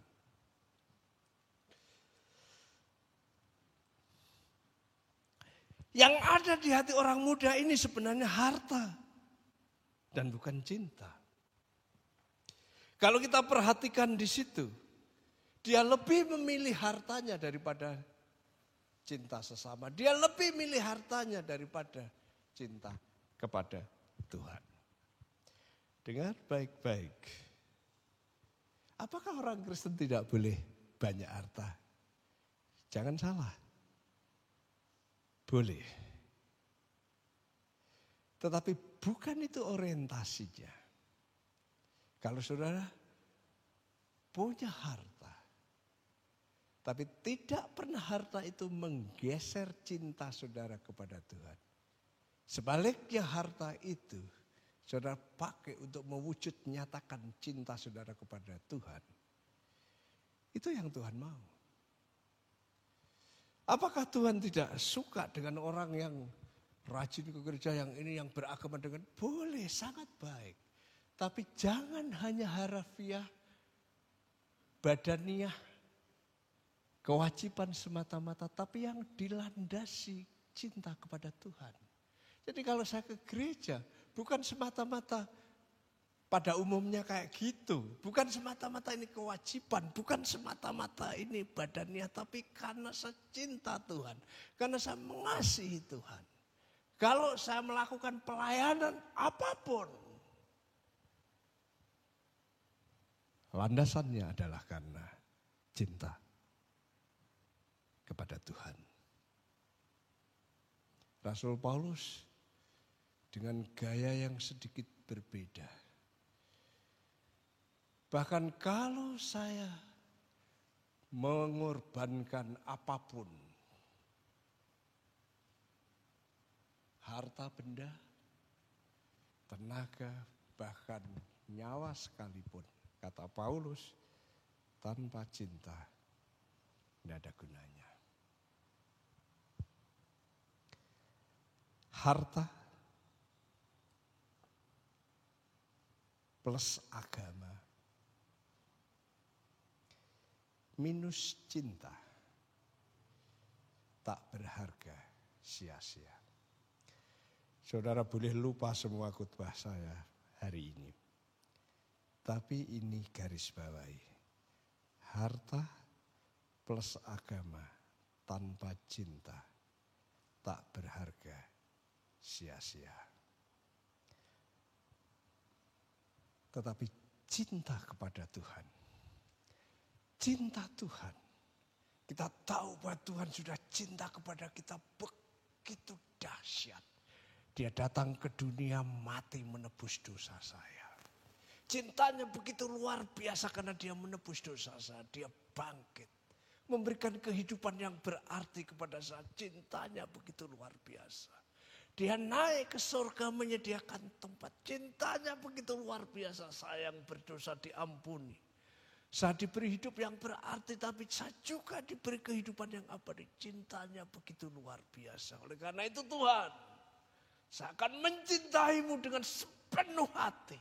Yang ada di hati orang muda ini sebenarnya harta dan bukan cinta. Kalau kita perhatikan di situ, dia lebih memilih hartanya daripada cinta sesama. Dia lebih milih hartanya daripada cinta kepada Tuhan. Dengar baik-baik. Apakah orang Kristen tidak boleh banyak harta? Jangan salah. Boleh. Tetapi bukan itu orientasinya. Kalau saudara punya harta, tapi tidak pernah harta itu menggeser cinta saudara kepada Tuhan. Sebaliknya harta itu saudara pakai untuk mewujud nyatakan cinta saudara kepada Tuhan. Itu yang Tuhan mau. Apakah Tuhan tidak suka dengan orang yang rajin ke gereja, yang ini yang beragama dengan boleh, sangat baik. Tapi jangan hanya harafiah, badaniah, kewajiban semata-mata, tapi yang dilandasi cinta kepada Tuhan. Jadi kalau saya ke gereja, bukan semata-mata pada umumnya kayak gitu. Bukan semata-mata ini kewajiban, bukan semata-mata ini badannya, tapi karena saya cinta Tuhan. Karena saya mengasihi Tuhan. Kalau saya melakukan pelayanan apapun, landasannya adalah karena cinta kepada Tuhan. Rasul Paulus dengan gaya yang sedikit berbeda. Bahkan kalau saya mengorbankan apapun, harta benda, tenaga, bahkan nyawa sekalipun, kata Paulus, tanpa cinta tidak ada gunanya. Harta plus agama minus cinta tak berharga, sia-sia. Saudara boleh lupa semua khotbah saya hari ini. Tapi ini garis bawahi. Harta plus agama tanpa cinta tak berharga, sia-sia. Tetapi cinta kepada Tuhan. Cinta Tuhan. Kita tahu bahwa Tuhan sudah cinta kepada kita begitu dahsyat. Dia datang ke dunia mati menebus dosa saya. Cintanya begitu luar biasa karena dia menebus dosa saya. Dia bangkit. Memberikan kehidupan yang berarti kepada saya. Cintanya begitu luar biasa. Dia naik ke surga menyediakan tempat. Cintanya begitu luar biasa. Saya yang berdosa diampuni. Saya diberi hidup yang berarti, tapi saya juga diberi kehidupan yang abadi. Cintanya begitu luar biasa. Oleh karena itu Tuhan, saya akan mencintaimu dengan sepenuh hati.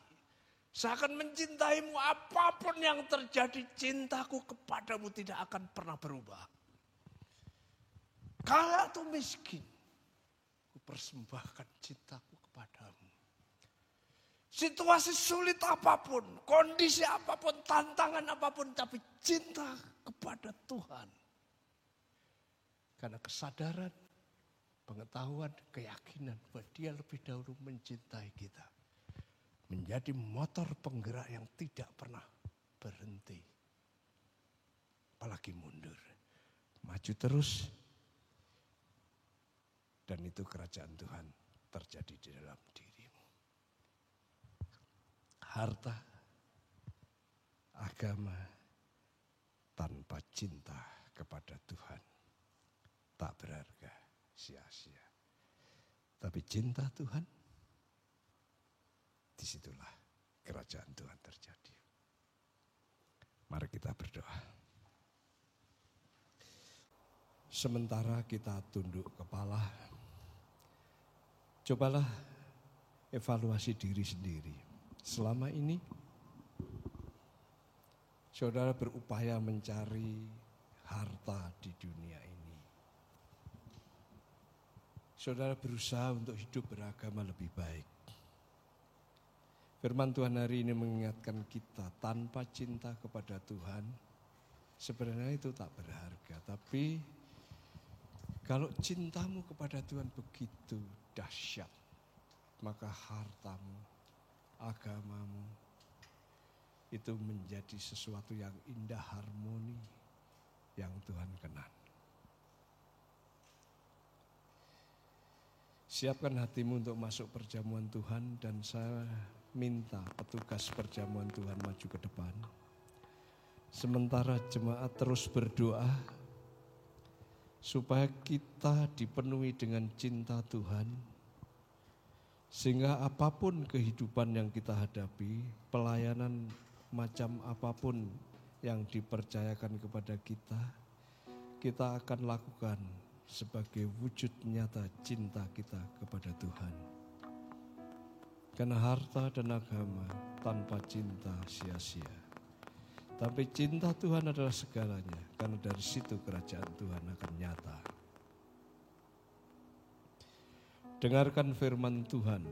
Saya akan mencintaimu apapun yang terjadi. Cintaku kepadamu tidak akan pernah berubah. Kaya atau miskin, ku persembahkan cintaku kepadamu. Situasi sulit apapun, kondisi apapun, tantangan apapun, tapi cinta kepada Tuhan. Karena kesadaran, pengetahuan, keyakinan bahwa Dia lebih dahulu mencintai kita. Menjadi motor penggerak yang tidak pernah berhenti. Apalagi mundur. Maju terus. Dan itu kerajaan Tuhan terjadi di dalam dirimu. Harta, agama, tanpa cinta kepada Tuhan tak berharga, sia-sia. Tapi cinta Tuhan, disitulah kerajaan Tuhan terjadi. Mari kita berdoa. Sementara kita tunduk kepala, cobalah evaluasi diri sendiri. Selama ini, saudara berupaya mencari harta di dunia ini. Saudara berusaha untuk hidup beragama lebih baik. Firman Tuhan hari ini mengingatkan kita, tanpa cinta kepada Tuhan, sebenarnya itu tak berharga. Tapi kalau cintamu kepada Tuhan begitu dahsyat, maka hartamu, agamamu itu menjadi sesuatu yang indah, harmoni yang Tuhan kenan. Siapkan hatimu untuk masuk perjamuan Tuhan, dan saya minta petugas perjamuan Tuhan maju ke depan. Sementara jemaat terus berdoa supaya kita dipenuhi dengan cinta Tuhan, sehingga apapun kehidupan yang kita hadapi, pelayanan macam apapun yang dipercayakan kepada kita, kita akan lakukan sebagai wujud nyata cinta kita kepada Tuhan. Karena harta dan agama tanpa cinta sia-sia. Tapi cinta Tuhan adalah segalanya, karena dari situ kerajaan Tuhan akan nyata. Dengarkan firman Tuhan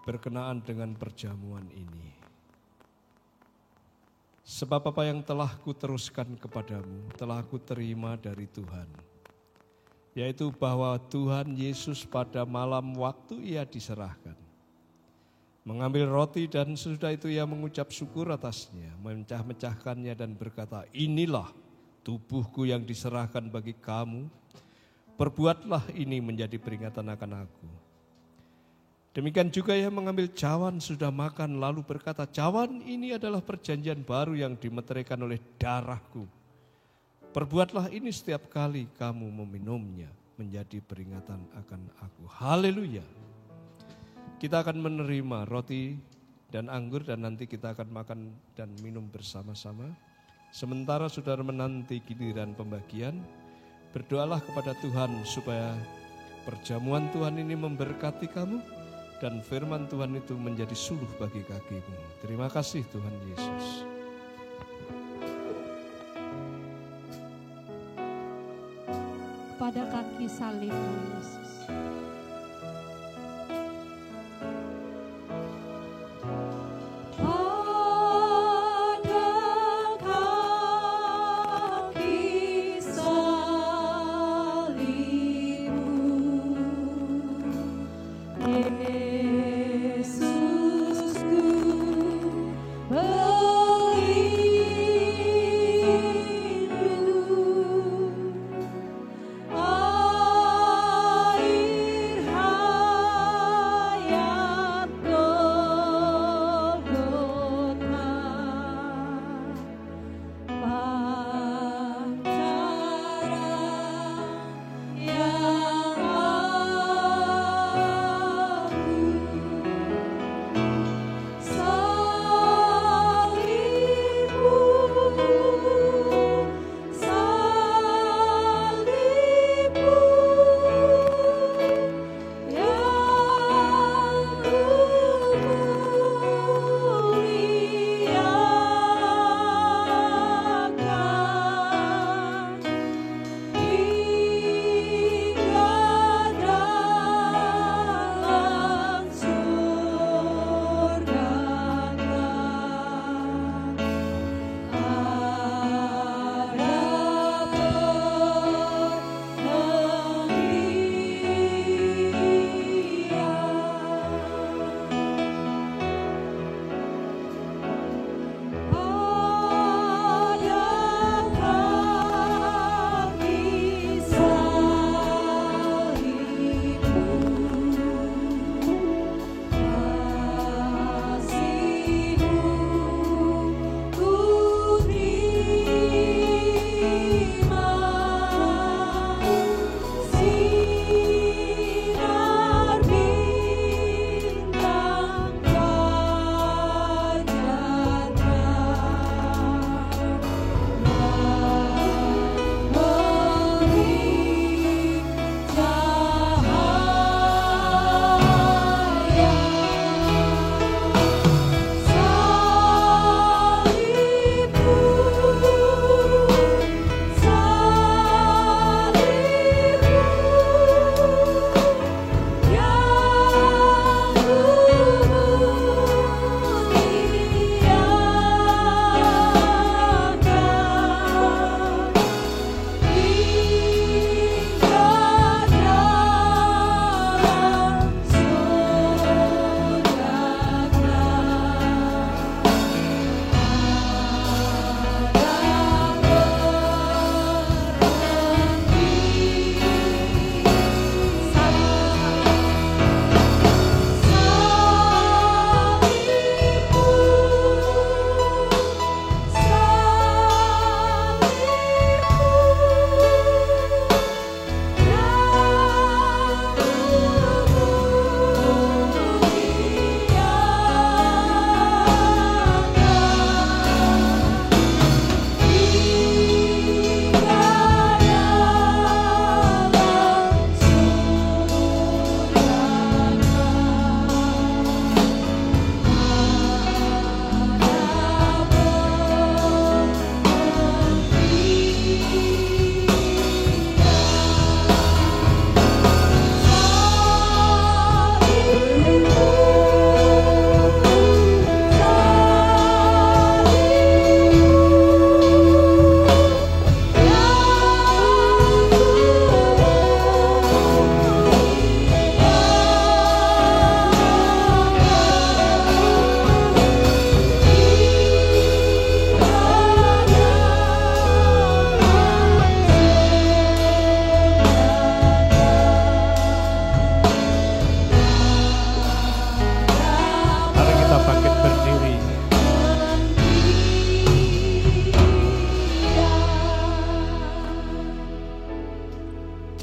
berkenaan dengan perjamuan ini. Sebab apa yang telah kuteruskan kepadamu, telah kuterima dari Tuhan. Yaitu bahwa Tuhan Yesus pada malam waktu ia diserahkan, mengambil roti dan sesudah itu ia mengucap syukur atasnya, memecah-mecahkannya dan berkata, inilah tubuhku yang diserahkan bagi kamu, perbuatlah ini menjadi peringatan akan aku. Demikian juga ia mengambil cawan sudah makan lalu berkata, cawan ini adalah perjanjian baru yang dimeteraikan oleh darahku. Perbuatlah ini setiap kali kamu meminumnya menjadi peringatan akan aku. Haleluya. Kita akan menerima roti dan anggur dan nanti kita akan makan dan minum bersama-sama. Sementara saudara menanti giliran pembagian, berdoalah kepada Tuhan supaya perjamuan Tuhan ini memberkati kamu dan firman Tuhan itu menjadi suluh bagi kakimu. Terima kasih Tuhan Yesus. Pada kaki salib Yesus. I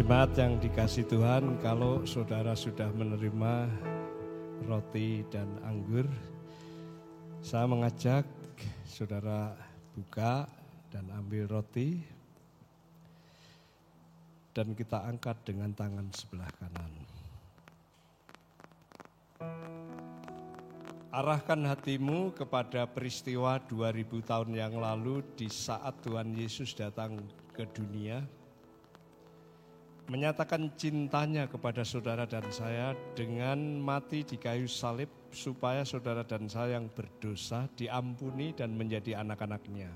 Jemaat yang dikasih Tuhan, kalau saudara sudah menerima roti dan anggur, saya mengajak saudara buka dan ambil roti dan kita angkat dengan tangan sebelah kanan. Arahkan hatimu kepada peristiwa 2000 tahun yang lalu di saat Tuhan Yesus datang ke dunia, menyatakan cintanya kepada saudara dan saya dengan mati di kayu salib supaya saudara dan saya yang berdosa diampuni dan menjadi anak-anaknya.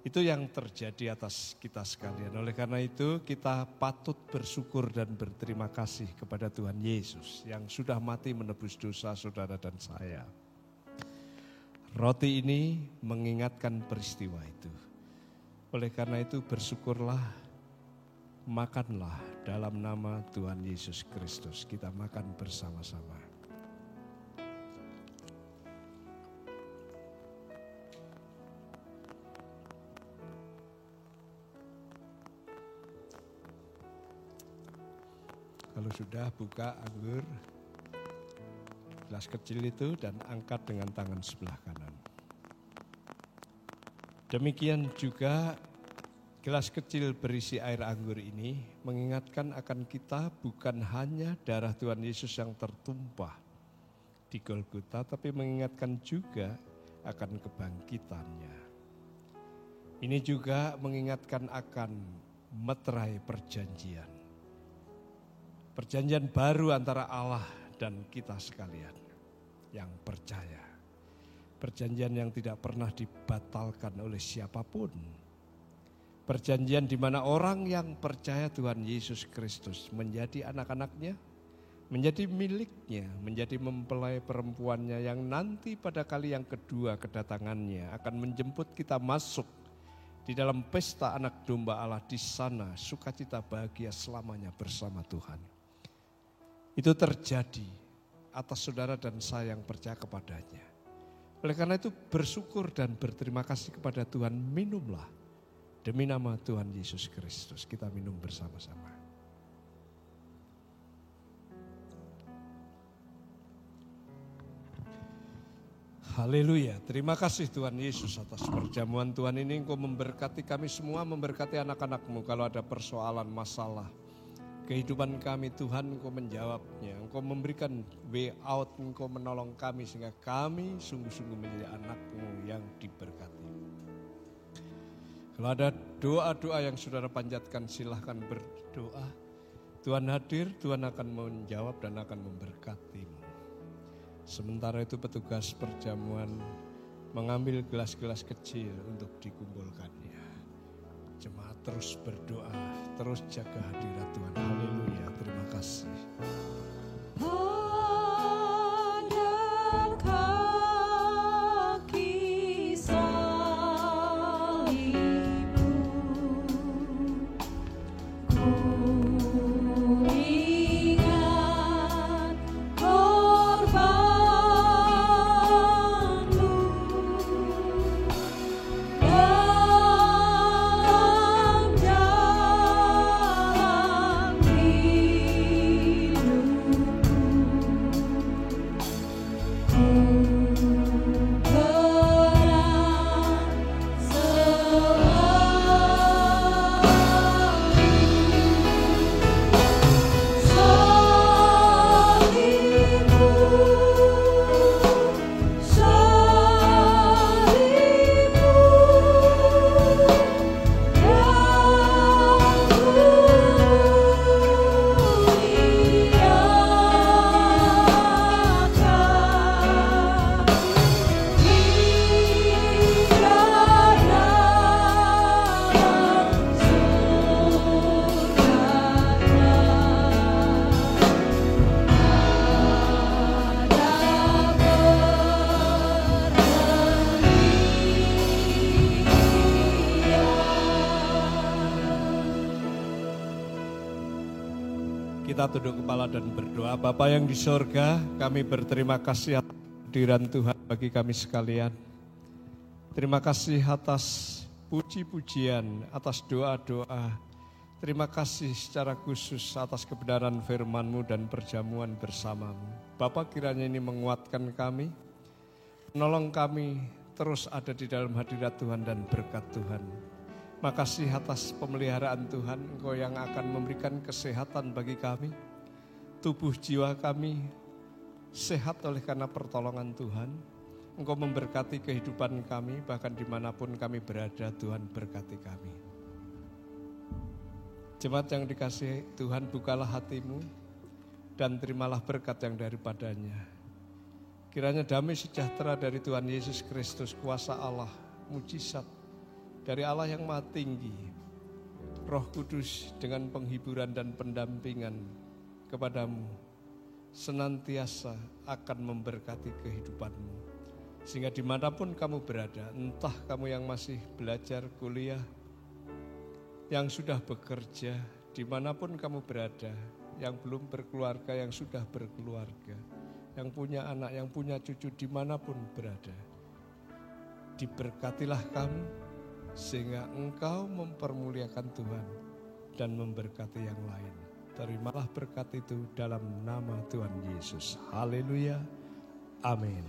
Itu yang terjadi atas kita sekalian. Oleh karena itu kita patut bersyukur dan berterima kasih kepada Tuhan Yesus yang sudah mati menebus dosa saudara dan saya. Roti ini mengingatkan peristiwa itu. Oleh karena itu bersyukurlah, makanlah dalam nama Tuhan Yesus Kristus. Kita makan bersama-sama. Kalau sudah, buka anggur gelas kecil itu dan angkat dengan tangan sebelah kanan. Demikian juga gelas kecil berisi air anggur ini mengingatkan akan kita bukan hanya darah Tuhan Yesus yang tertumpah di Golgota, tapi mengingatkan juga akan kebangkitannya. Ini juga mengingatkan akan meterai perjanjian. Perjanjian baru antara Allah dan kita sekalian yang percaya. Perjanjian yang tidak pernah dibatalkan oleh siapapun. Perjanjian di mana orang yang percaya Tuhan Yesus Kristus menjadi anak-anaknya, menjadi miliknya, menjadi mempelai perempuannya yang nanti pada kali yang kedua kedatangannya akan menjemput kita masuk di dalam pesta anak domba Allah. Di sana sukacita bahagia selamanya bersama Tuhan. Itu terjadi atas saudara dan saya yang percaya kepadanya. Oleh karena itu bersyukur dan berterima kasih kepada Tuhan, minumlah. Demi nama Tuhan Yesus Kristus, kita minum bersama-sama. Haleluya, terima kasih Tuhan Yesus atas perjamuan Tuhan ini. Engkau memberkati kami semua, memberkati anak-anak-Mu. Kalau ada persoalan, masalah kehidupan kami, Tuhan Engkau menjawabnya. Engkau memberikan way out, Engkau menolong kami sehingga kami sungguh-sungguh menjadi anak-Mu yang diberkati. Kalau ada doa-doa yang saudara panjatkan, silahkan berdoa. Tuhan hadir, Tuhan akan menjawab dan akan memberkatimu. Sementara itu petugas perjamuan mengambil gelas-gelas kecil untuk dikumpulkannya. Jemaat terus berdoa, terus jaga hadirat Tuhan. Haleluya, terima kasih. Kita tunduk kepala dan berdoa. Bapa yang di sorga, kami berterima kasih atas kehadiran Tuhan bagi kami sekalian. Terima kasih atas puji-pujian, atas doa-doa. Terima kasih secara khusus atas kebenaran firman-Mu dan perjamuan bersama-Mu. Bapa, kiranya ini menguatkan kami, menolong kami terus ada di dalam hadirat Tuhan dan berkat Tuhan. Makasih atas pemeliharaan Tuhan, Engkau yang akan memberikan kesehatan bagi kami. Tubuh jiwa kami sehat oleh karena pertolongan Tuhan. Engkau memberkati kehidupan kami, bahkan dimanapun kami berada, Tuhan berkati kami. Jemaat yang dikasihi Tuhan, bukalah hatimu dan terimalah berkat yang daripadanya. Kiranya damai sejahtera dari Tuhan Yesus Kristus, kuasa Allah, mujizat dari Allah yang Maha Tinggi, Roh Kudus dengan penghiburan dan pendampingan kepadamu senantiasa akan memberkati kehidupanmu. Sehingga dimanapun kamu berada, entah kamu yang masih belajar kuliah, yang sudah bekerja, dimanapun kamu berada, yang belum berkeluarga, yang sudah berkeluarga, yang punya anak, yang punya cucu, dimanapun berada, diberkatilah kamu, sehingga engkau mempermuliakan Tuhan dan memberkati yang lain. Terimalah berkat itu dalam nama Tuhan Yesus. Haleluya. Amin.